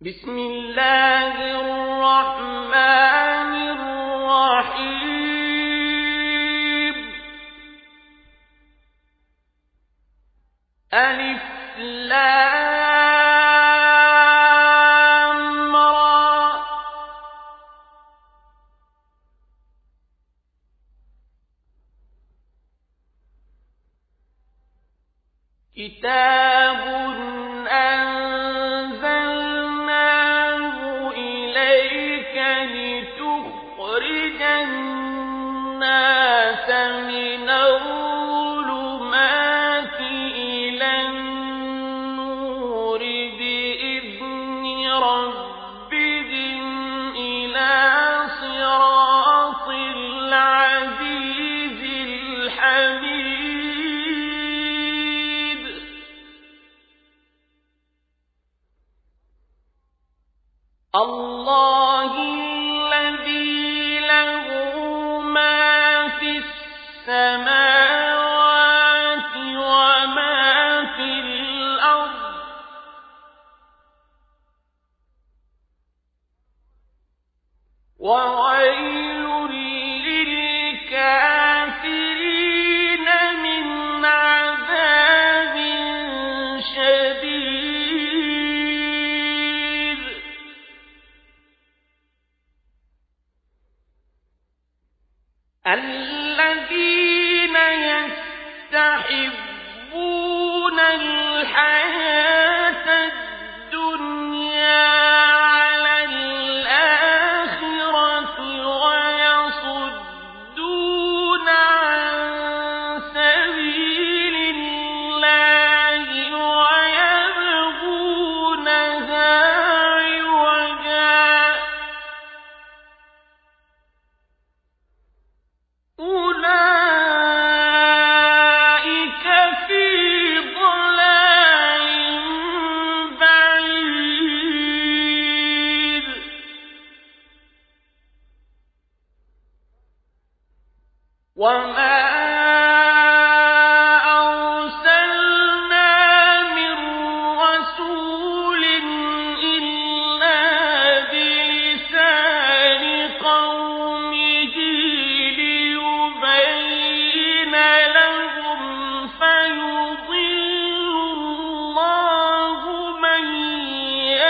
بسم الله الرحمن الرحيم. ألف لام را. كتاب أنزلناه إليك لتخرج الناس من الظلمات إلى النور بإذن ربهم إلى صراط العزيز الحميد. الله الذي له ما في السماوات وما في الأرض وويل للكافرين من عذاب شديد. الذين يستحبون الحياة الدنيا على الآخرة ويصدون عن سبيل الله ويبغونها عوجا أولئك في ضلال بعيد. وما أرسلنا من رسول إلا بلسان قومه ليبين لهم فيضل الله من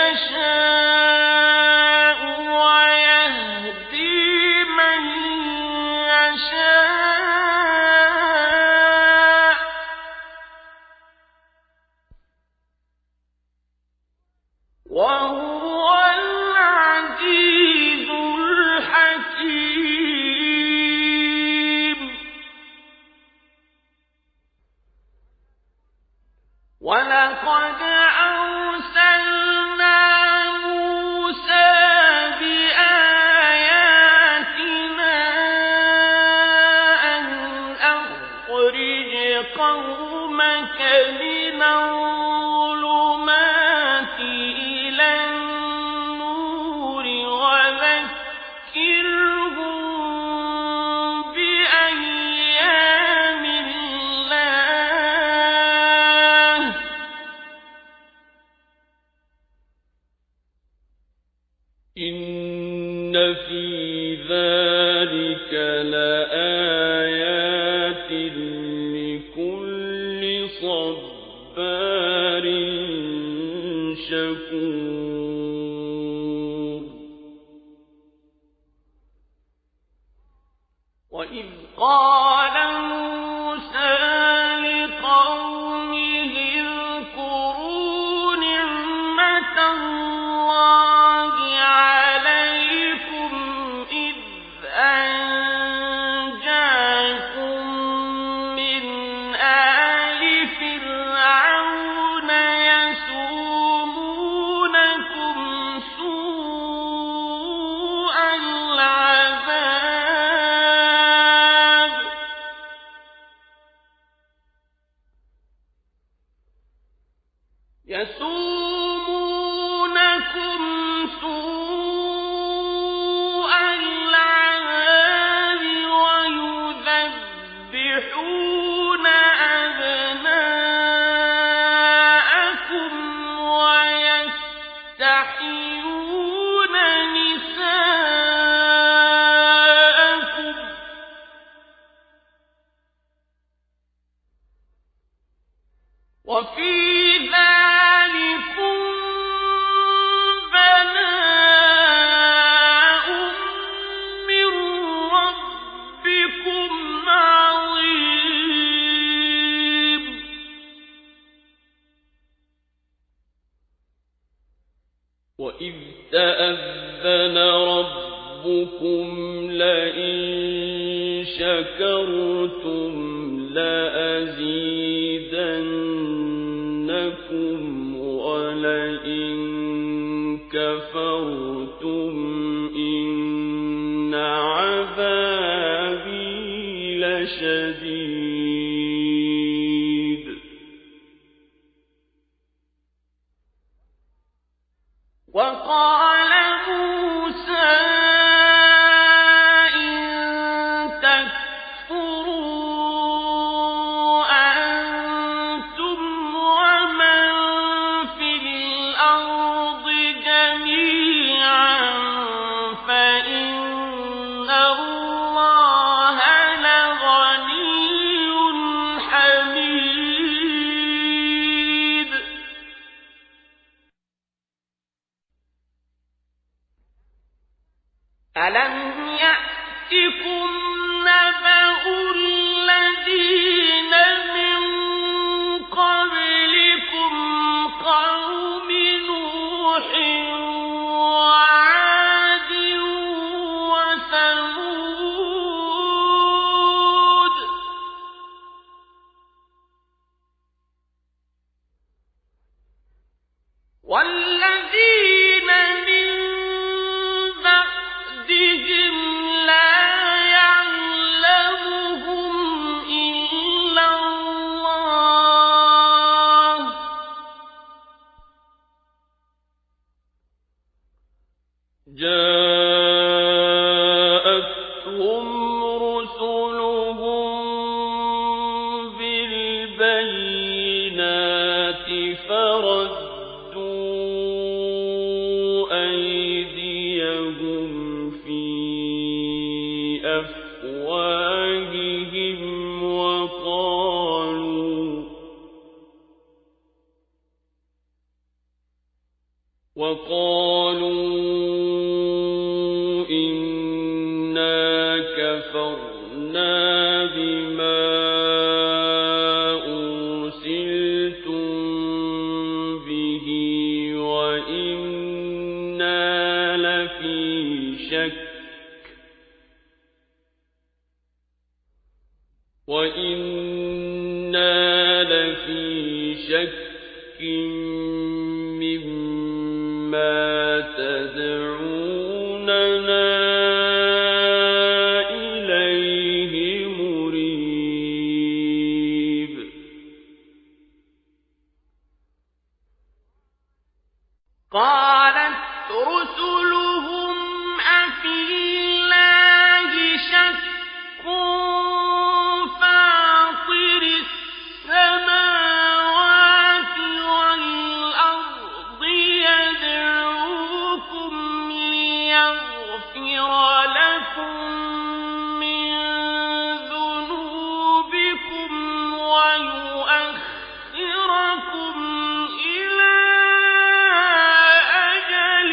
يشاء ويهدي من يشاء وهو العزيز الحكيم. ولقد أرسلنا موسى بآياتنا أن أخرج قومك من الظلمات إلى النور وذكرهم بأيام الله. إن في ذلك لآيات لكل صبار شكور. وإذ قال موسى لقومه اذكروا نعمة الله عليكم إذ أنجاكم من آل فرعون يسومونكم سوء العذاب تستحيون نساءكم وفي ذلكم بلاء من ربكم عظيم وإذ تأذن ربكم لئن شكرتم لأزيدنكم ولئن كفرتم إن عذابي لشديد وقال موسى إن تكفروا أنتم ومن في الأرض جميعا فإن الله لغني حميد ألم يأتكم نبأ الذين من قبلكم قوم نوح وعاد وثمود والذين من بعدهم لا يعلمهم إلا الله جاءتهم رسلهم بالبينات فردوا أيديهم في أفواههم وقالوا إنا كفرنا بما أرسلتم به وإنا لفي شك مما تدعوننا إليه مريب قالت رسلهم أفي الله شك فاطر السماوات والأرض يدعوكم ليغفر لكم من ذنوبكم ويؤخركم إلى أجل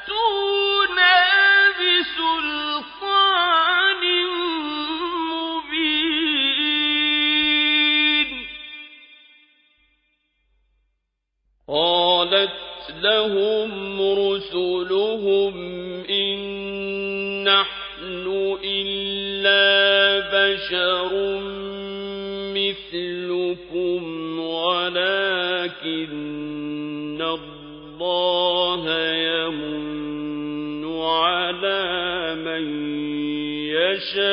فَأْتُونَا بِسُلْطَانٍ مُّبِينٍ قَالَتْ لَهُمْ رُسُلُهُمْ إِن نَّحْنُ إِلَّا بَشَرٌ مِّثْلُكُمْ وَلَٰكِنَّ اللَّهَ يَمُنُّ عَلَىٰ مَن يَشَاءُ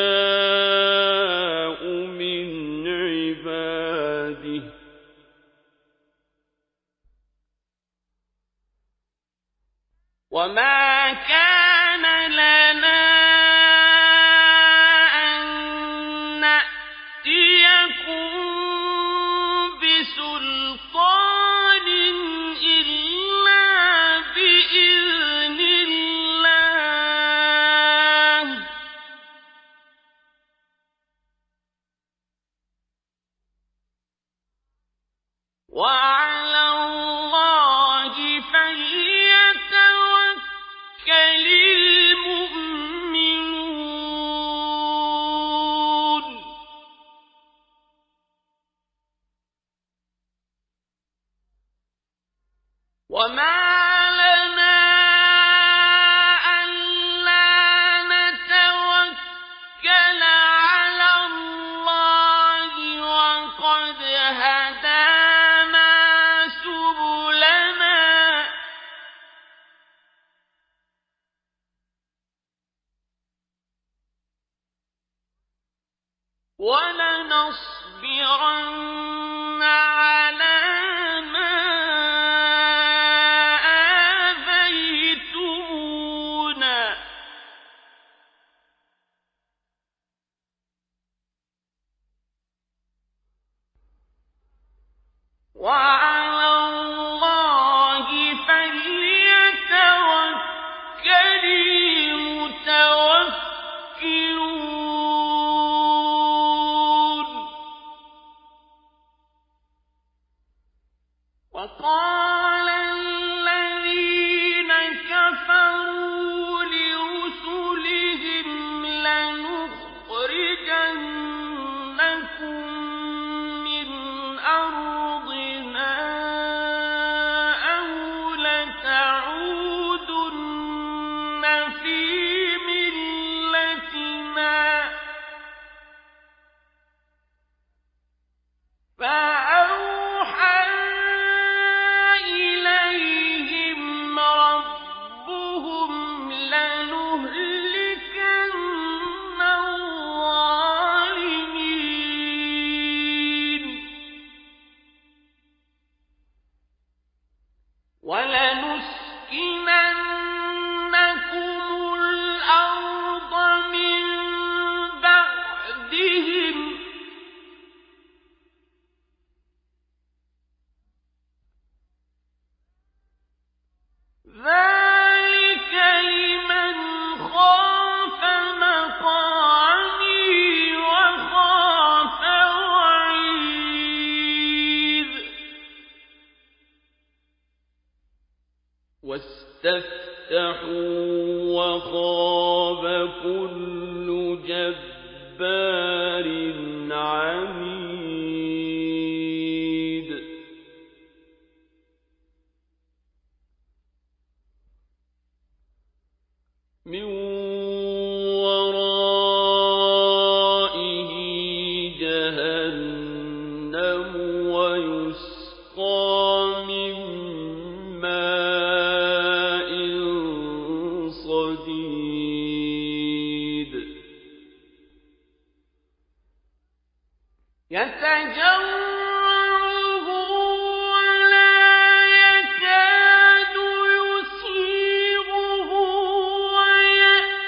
مِنْ عِبَادِهِ وَمَا كَانَ لَنَا أَن نَّأْتِيَكُم بِسُلْطَانٍ إِلَّا بِإِذْنِ اللَّهِ ۚ وَعَلَى اللَّهِ فَلْيَتَوَكَّلِ الْمُؤْمِنُونَ وَمَا لَنَا أَلَّا نَتَوَكَّلَ عَلَى اللَّهِ وَقَدْ هَدَانَا سُبُلَنَا وَلَنَصْبِرَنَّ عَلَىٰ مَا آذَيْتُمُونَا وَعَلَى اللَّهِ فَلْيَتَوَكَّلِ الْمُتَوَكِّلُونَ وَقَالَ الَّذِينَ كَفَرُوا لِرُسُلِهِمْ لَنُخْرِجَنَّكُم مِّنْ أَرْضِنَا أَوْ لَتَعُودُنَّ فِي مِلَّتِنَا ۖ فَأَوْحَىٰ إِلَيْهِمْ رَبُّهُمْ لَنُهْلِكَنَّ الظَّالِمِينَ وَلَنُسْكِنَنَّكُمُ الْأَرْضَ مِن بَعْدِهِمْ ۚ ذَٰلِكَ لِمَنْ خَافَ مَقَامِي وَخَافَ وَعِيدِ وَاسْتَفْتَحُوا وَخَابَ كُلُّ جَبَّارٍ عَنِيدٍ مِّن وَرَائِهِ جَهَنَّمُ وَيُسْقَىٰ مِن مَّاءٍ صَدِيدٍ يَتَجَرَّعُهُ وَلَا يَكَادُ يُسِيغُهُ وَيَأْتِيهِ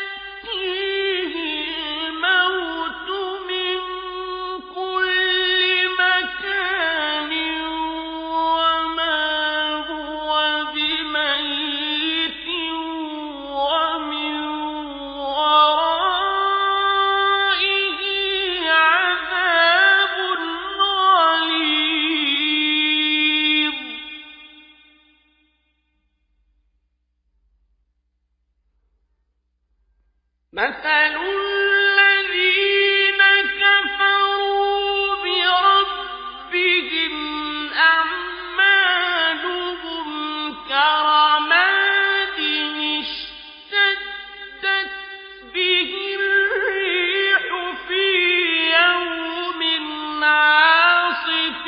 مثل الذين كفروا بربهم أعمالهم كرماد اشتدت به الريح في يوم عاصف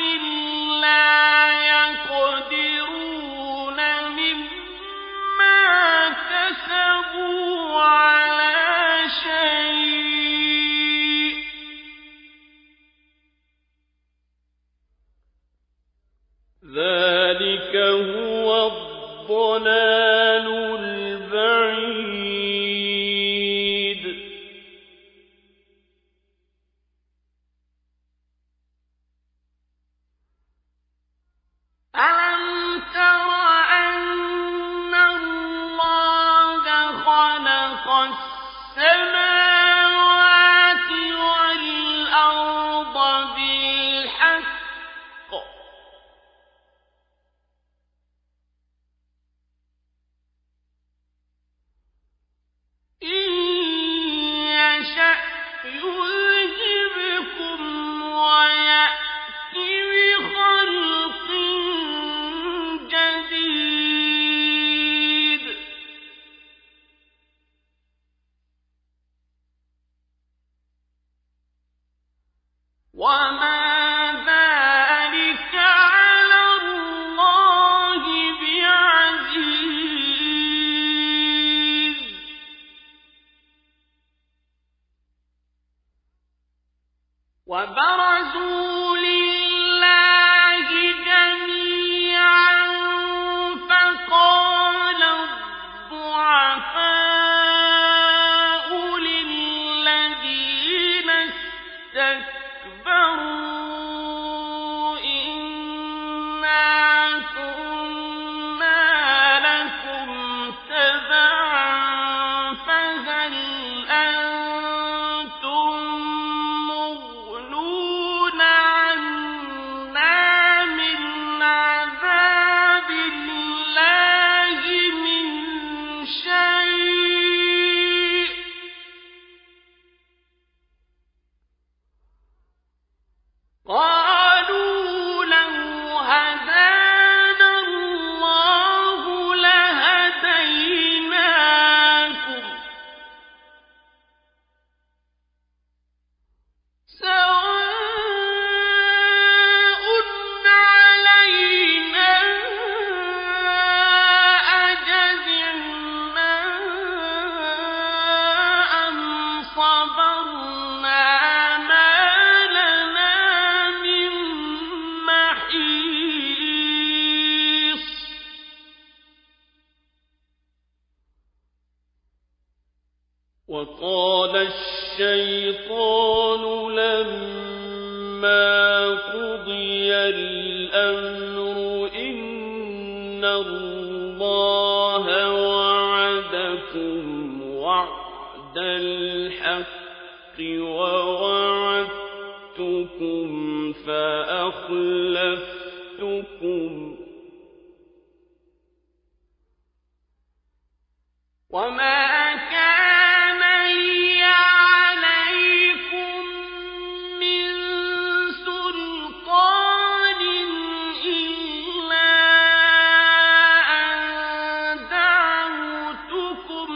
لا يقدرون مما كسبوا على شيء ذلك هو الضلال البعيد ألم تر أن الله خلق السماوات والأرض بالحق إن يشأ يذهبكم ويأت بخلق جديد وما ذلك على الله بعزيز وبرزوا لله جميعا فقال الضعفاء للذين استكبروا إنا كنا لكم تبعا فهل أنتم مغنون عنا من عذاب الله من شيء قالوا لو هدانا الله لهديناكم سواء علينا أجزعنا أم صبرنا ما لنا من محيص وقال الشيطان لما قضي الأمر إن الله وعدكم وعد الحق ووعدتكم فأخلفتكم وما كان لي عليكم من سلطان إلا أن دعوتكم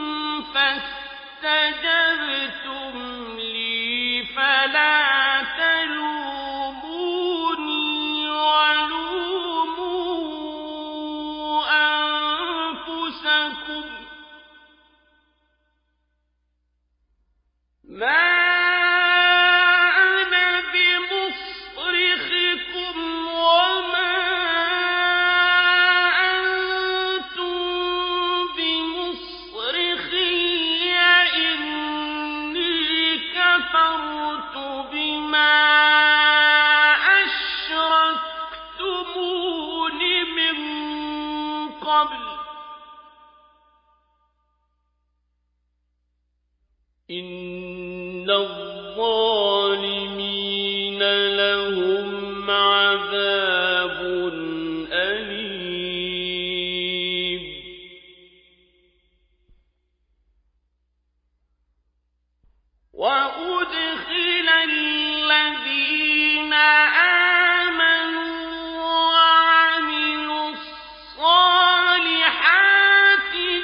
فاستجبتم لي فلا تلوموني ولوموا أنفسكم ما أنا بمصرخكم وما أنتم بمصرخي إني كفرت بما أشركتمون من قبل إن الظالمين لهم عذاب أليم. وأدخل الذين آمنوا وعملوا الصالحات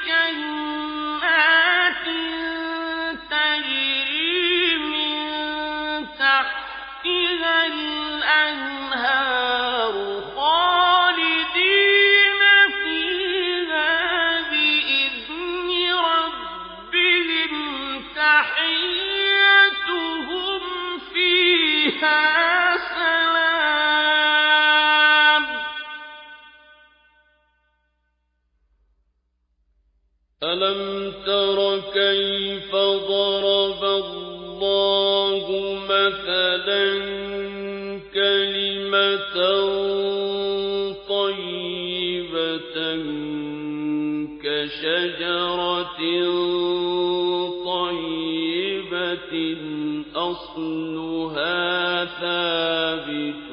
جنات تجري من تحتها الأنهار خالدين فيها بإذن ربهم تحيتهم فيها سلام. ألم تر كيف ضرب الله مثلا كلمة طيبة كشجرة طيبة أصلها ثابت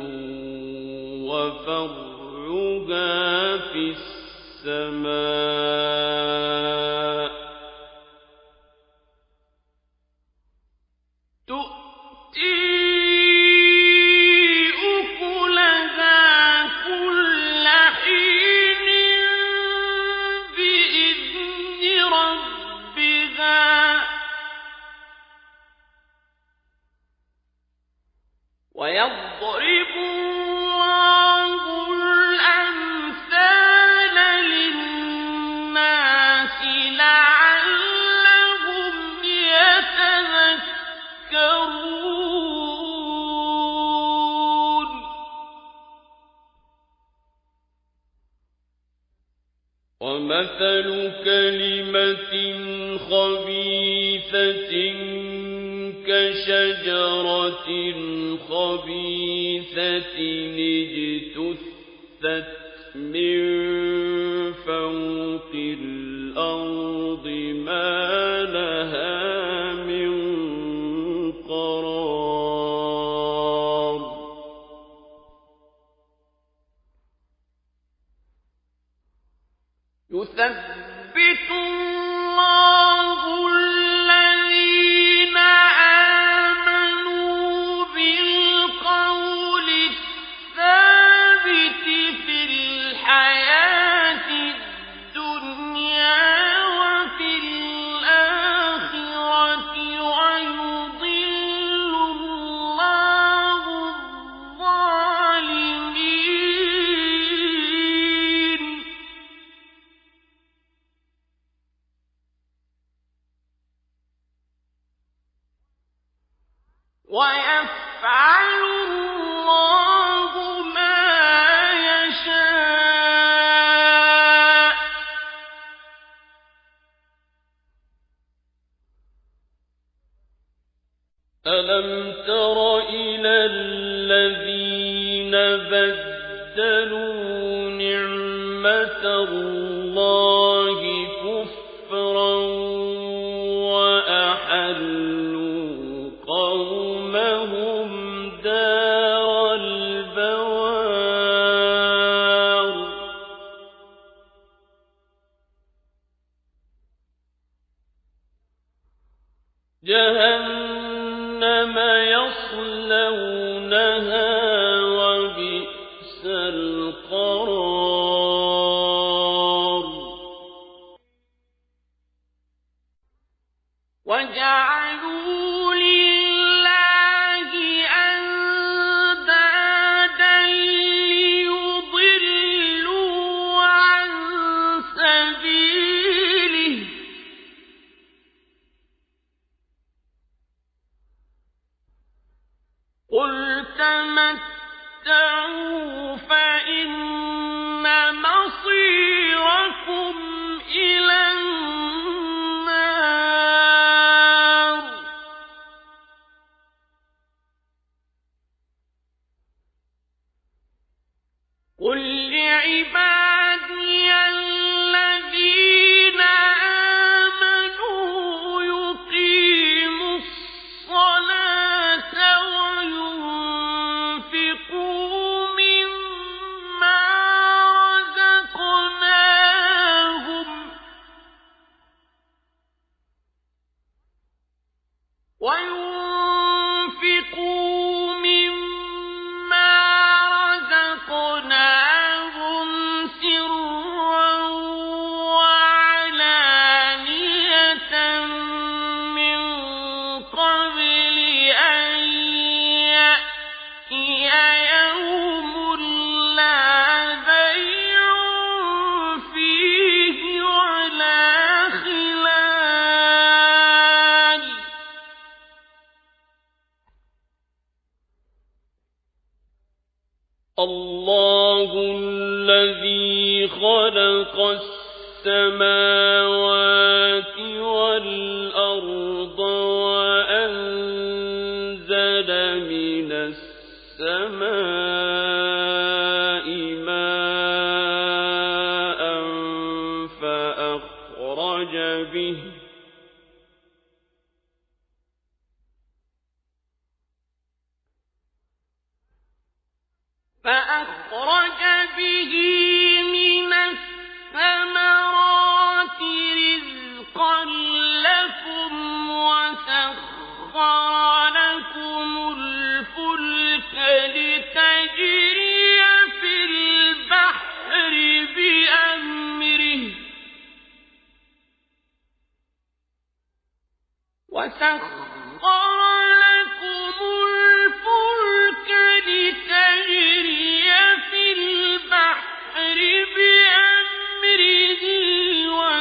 وفرعها في السماء تؤتي أكلها كل حين بإذن ربها ويضرب الله الأمثال للناس لعلهم يتذكرون. ومثل كلمة خبيثة كشجرة خبيثة اجتثت من فوق الأرض ما لها من قرار. يثبت الله الذين آمنوا بالقول الثابت في الحياة الدنيا وفي الآخرة ويضل الله الظالمين. ويفعل الله ما يشاء. ألم تر إلى الذين بدلوا نعمة الله كفرا وأحلوا قومهم دار البوار. جهنم يصلونها وبئس القرار. وجعلوا لله أندادا ليضلوا عن سبيله. قل تمتعوا فإن مصيركم إلى النار. قل لعبادي الذين آمنوا يقيموا الصلاة وينفقوا مما وينفقوا مما رزقناهم سرا وعلانية من قبل أن يأتي يوم لا بيع فيه ولا خلال. الله الذي خلق السماوات والأرض وأنزل من السماء ماء فأخرج به من الثمرات رزقا لكم وسخر لكم الفلك لتجري في البحر بأمره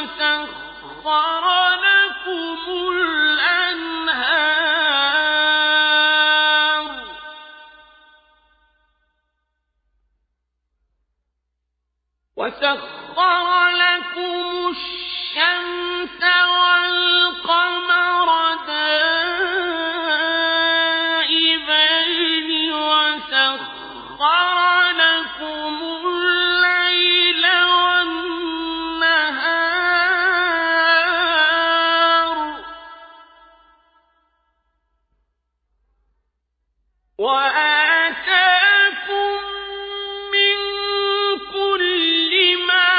وسخر لكم الأنهار وسخر لكم الشمس والقمر دائبين وسخر لكم الليل والنهار وآتاكم من كل ما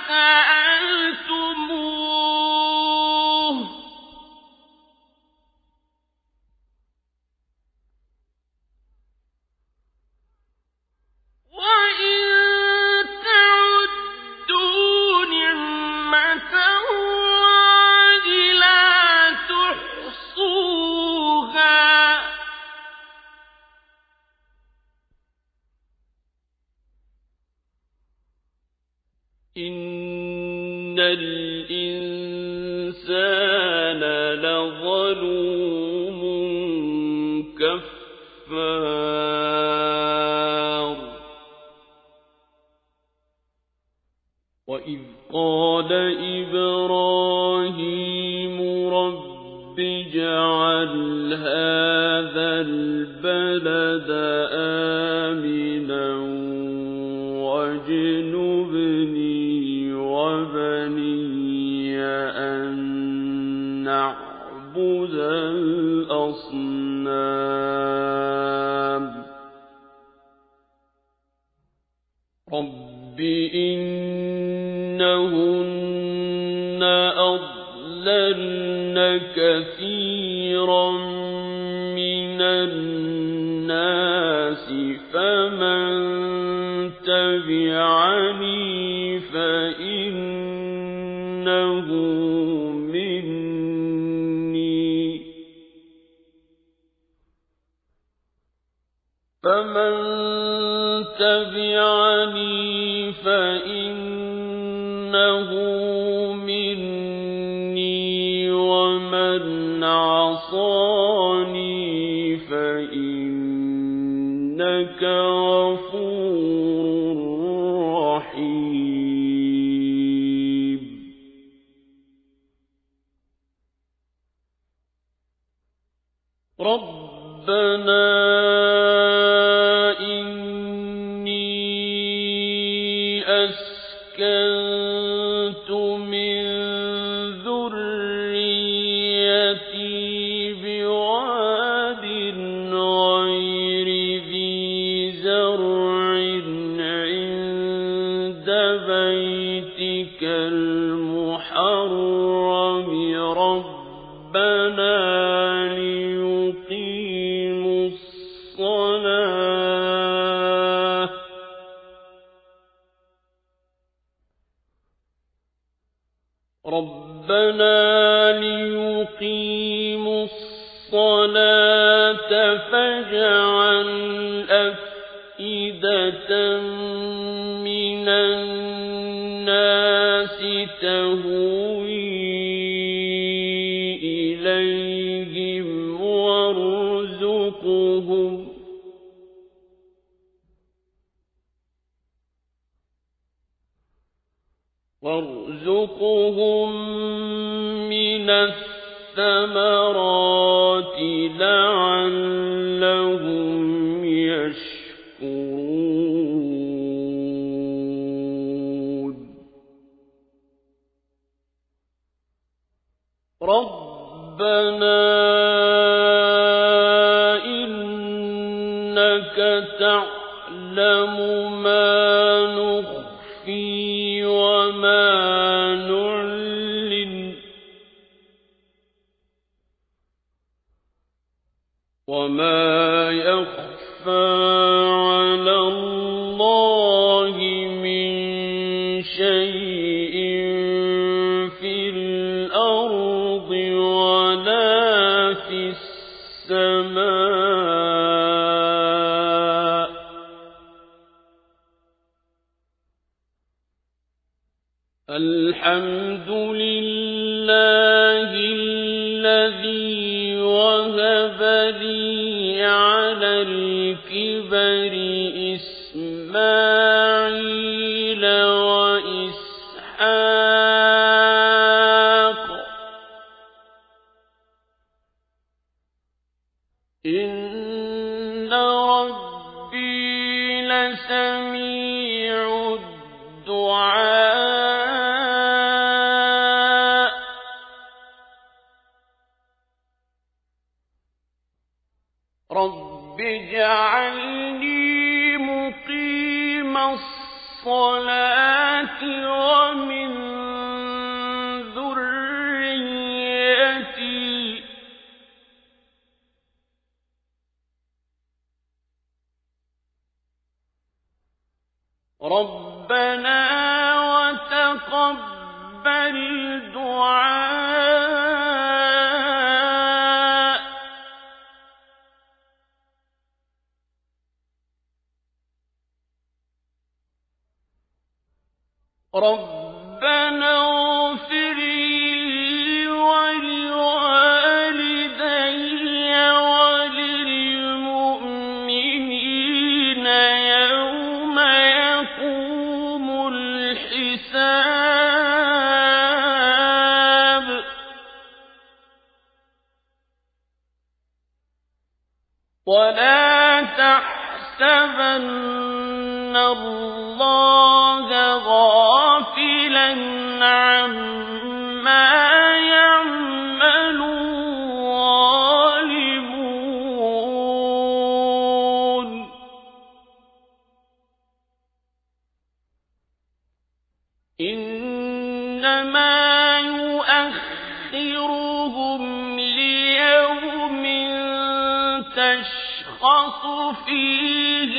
سألتموه وإن تعدوا نعمة الله لا تحصوها إن الإنسان لظلوم كفار. وإذ قال إبراهيم رب اجعل هذا البلد آمنا واجنبني وبني أن نعبد الأصنام. رب إنهن أضللن كثيرا من الناس فمن تبعني فإنه مني ومن عصاني فإنك غفور رحيم. ربنا أسكنت من ذريتي بواد غير ذي زرع عند بيتك المحرم ربنا ليقيموا الصلاة فاجعل أفئدة من الناس تهوي إليهم وارزقهم من الثمرات لعلهم يشكرون ربنا إنك تعلم ما نخفي وما نعلن وما يخفى على الله من شيء في الأرض ولا في السماء الحمد لله الذي وهب لي على الكبر إسماعيل وإسحاق إن ربي لسميع الدعاء رب اجعلني مقيم الصلاة ومن ذريتي ربنا وتقبل دعاء ربنا اغفر لي ولوالدي وللمؤمنين يوم يقوم الحساب ولا تحسبن الله غافلا عما يعمل الظالمون إنما يؤخرهم ليوم تشخص فيه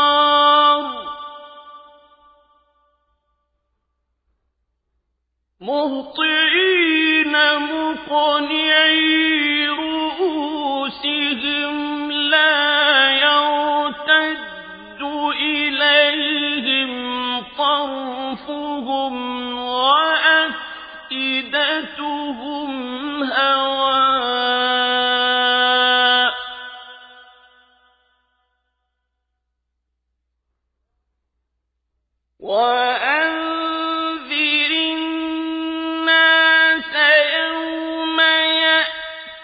الأبصار مهطعين مقنعي رؤوسهم لا يرتد إليهم طرفهم وأفئدتهم هواء وأنذر الناس يوم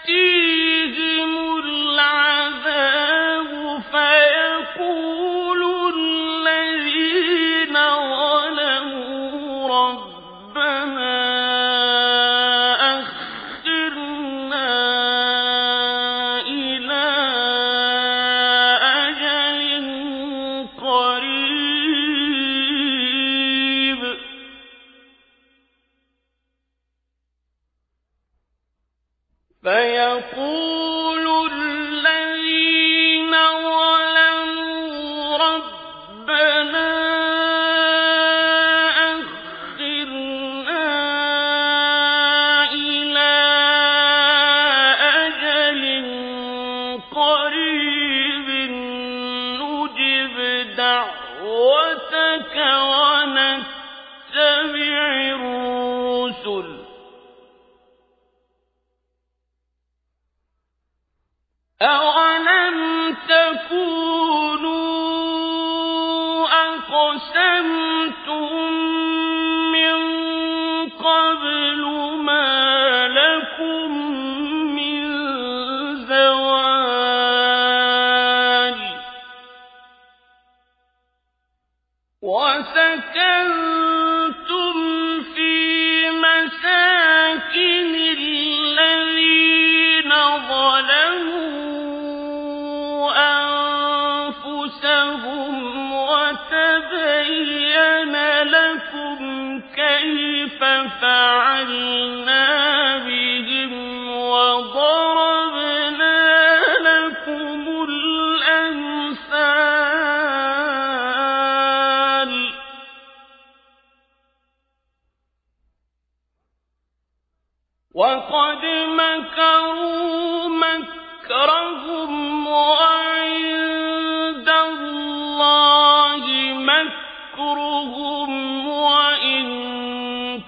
يأتيهم العذاب فيقول الذين ظلموا ربنا أخرنا إلى أجل قريب فيقول الذين ظلموا ربنا أخرنا الرسل أولم تكونوا أقسمتم من قبل ما لكم من زوال وسكنتم في مساكن الذين ظلموا أنفسهم وتبين لكم كيف فعلنا بهم وضربنا لكم الأمثال وقد مكروا مكرهم وعند الله مكرهم وإن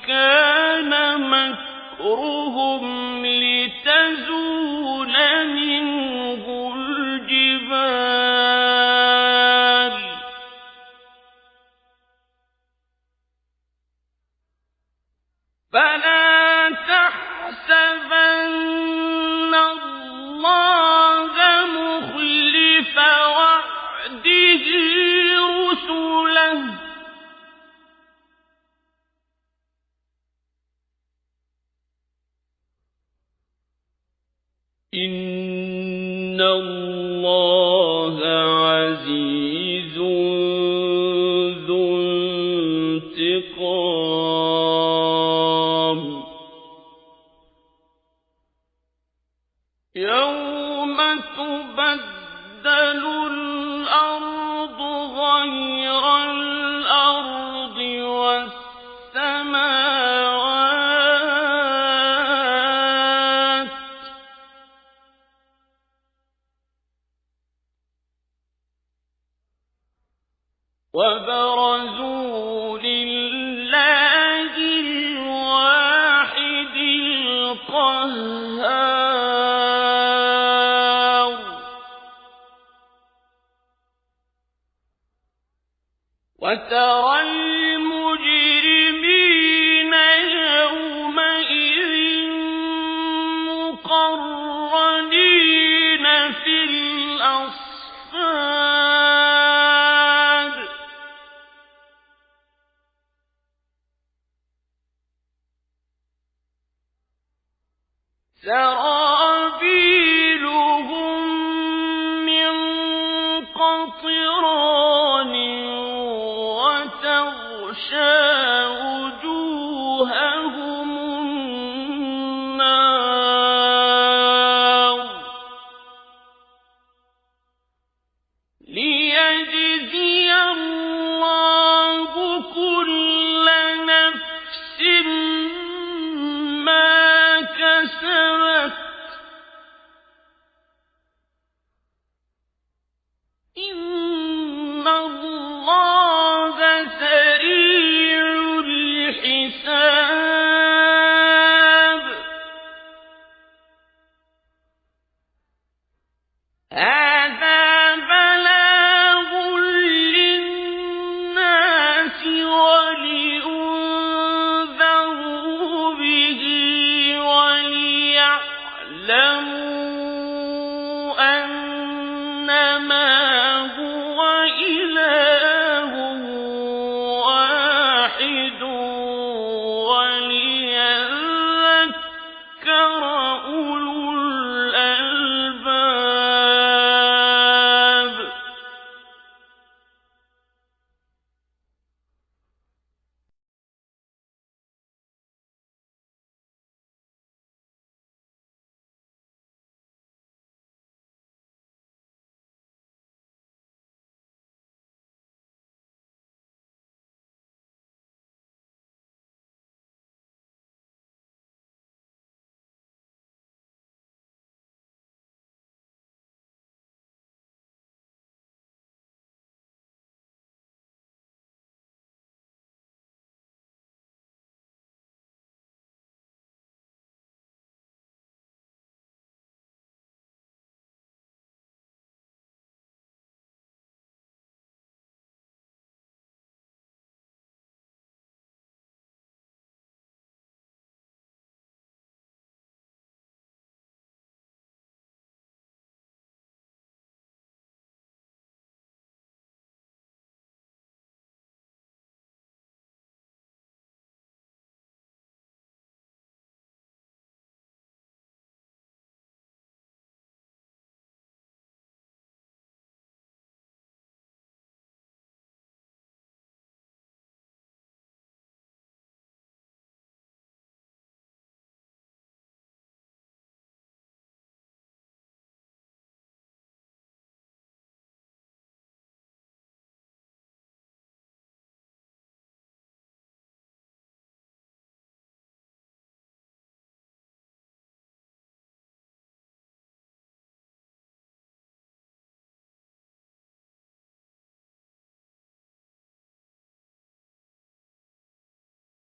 كان مكرهم لتزول منه الجبال فلا تحسبن الله مخلف وعده رسله إن الله عزيز ذو انتقام يوم تبدل الأرض غير الأرض والسماوات وبرزوا لله الواحد القهار وترى المجرمين يومئذ مقرنين في الأصفاد سرابيلهم